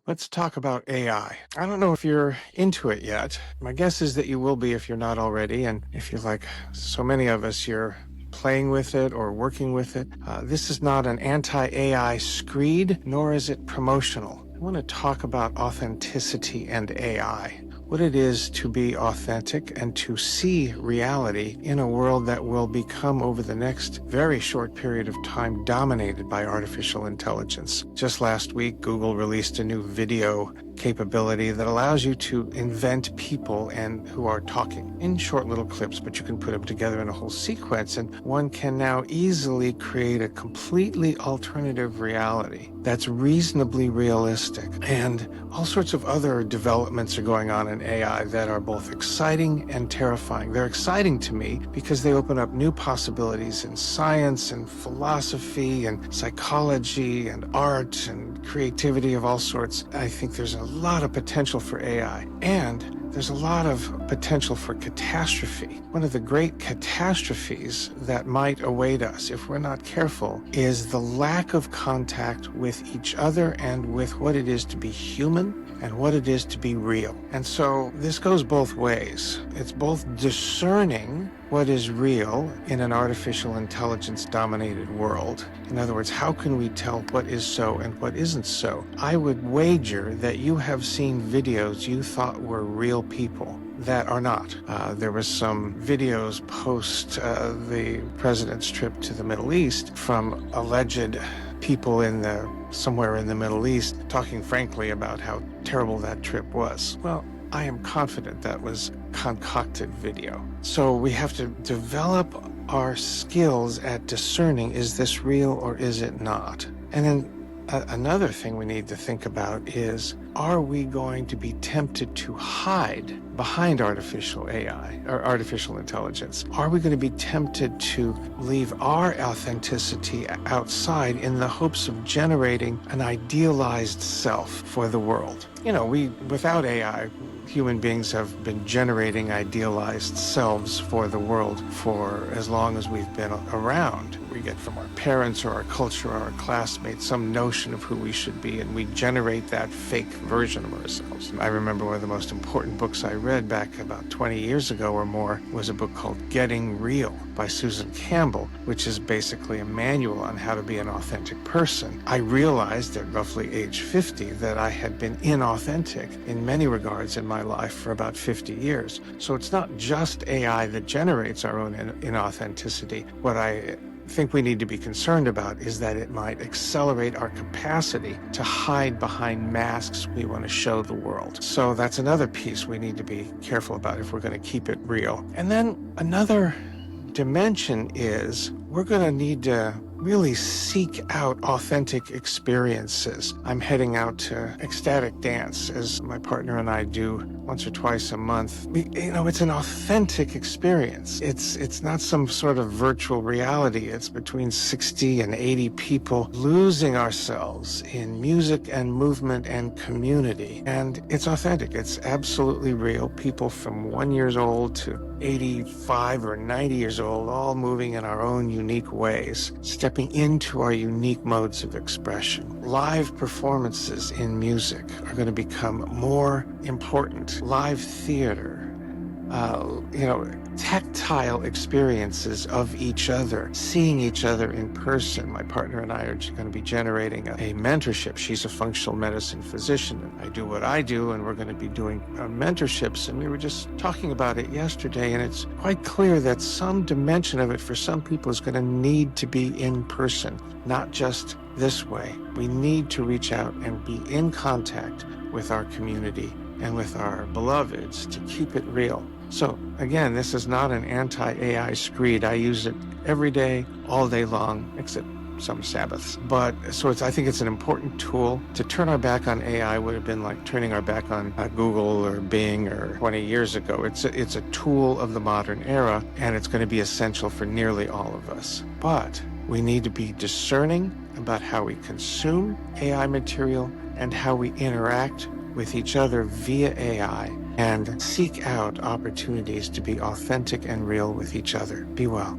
Let's talk about AI. I don't know if you're into it yet. My guess is that you will be if you're not already. And if you're like so many of us, you're playing with it or working with it. This is not an anti-AI screed, nor is it promotional. I want to talk about authenticity and AI. What it is to be authentic and to see reality in a world that will become, over the next very short period of time, dominated by artificial intelligence. Just last week, Google released a new video capability that allows you to invent people and who are talking in short little clips, but you can put them together in a whole sequence, and one can now easily create a completely alternative reality that's reasonably realistic. And all sorts of other developments are going on in AI that are both exciting and terrifying. They're exciting to me because they open up new possibilities in science and philosophy and psychology and art and creativity of all sorts. I think there's a lot of potential for AI, and there's a lot of potential for catastrophe. One of the great catastrophes that might await us if we're not careful is the lack of contact with each other and with what it is to be human and what it is to be real. And so this goes both ways. It's both discerning what is real in an artificial intelligence-dominated world. In other words, how can we tell what is so and what isn't so? I would wager that you have seen videos you thought were real people that are not. There was some videos post the president's trip to the Middle East from alleged people somewhere in the Middle East talking frankly about how terrible that trip was. Well, I am confident that was concocted video. So we have to develop our skills at discerning, is this real or is it not? And then another thing we need to think about is, are we going to be tempted to hide behind artificial AI or artificial intelligence? Are we going to be tempted to leave our authenticity outside in the hopes of generating an idealized self for the world? You know, without AI, human beings have been generating idealized selves for the world for as long as we've been around. We get from our parents or our culture or our classmates some notion of who we should be, and we generate that fake version of ourselves. I remember one of the most important books I read back about 20 years ago or more was a book called Getting Real by Susan Campbell, which is basically a manual on how to be an authentic person. I realized at roughly age 50 that I had been inauthentic in many regards in my life for about 50 years. So it's not just AI that generates our own inauthenticity. What I think we need to be concerned about is that it might accelerate our capacity to hide behind masks we want to show the world. So that's another piece we need to be careful about if we're going to keep it real. And then another dimension is we're going to need to really seek out authentic experiences. I'm heading out to ecstatic dance, as my partner and I do once or twice a month. It's an authentic experience. It's not some sort of virtual reality. It's between 60 and 80 people losing ourselves in music and movement and community. And it's authentic. It's absolutely real. People from 1 year old to 85 or 90 years old, all moving in our own unique ways, stepping into our unique modes of expression. Live performances in music are going to become more important. Live theater, tactile experiences of each other, seeing each other in person. My partner and I are going to be generating a mentorship. She's a functional medicine physician, and I do what I do, and we're going to be doing mentorships. And we were just talking about it yesterday, and it's quite clear that some dimension of it for some people is going to need to be in person, not just this way. We need to reach out and be in contact with our community and with our beloveds to keep it real. So again, this is not an anti-AI screed. I use it every day, all day long, except some Sabbaths. I think it's an important tool. To turn our back on AI would have been like turning our back on Google or Bing or 20 years ago. It's a tool of the modern era, and it's going to be essential for nearly all of us. But we need to be discerning about how we consume AI material and how we interact with each other via AI, and seek out opportunities to be authentic and real with each other. Be well.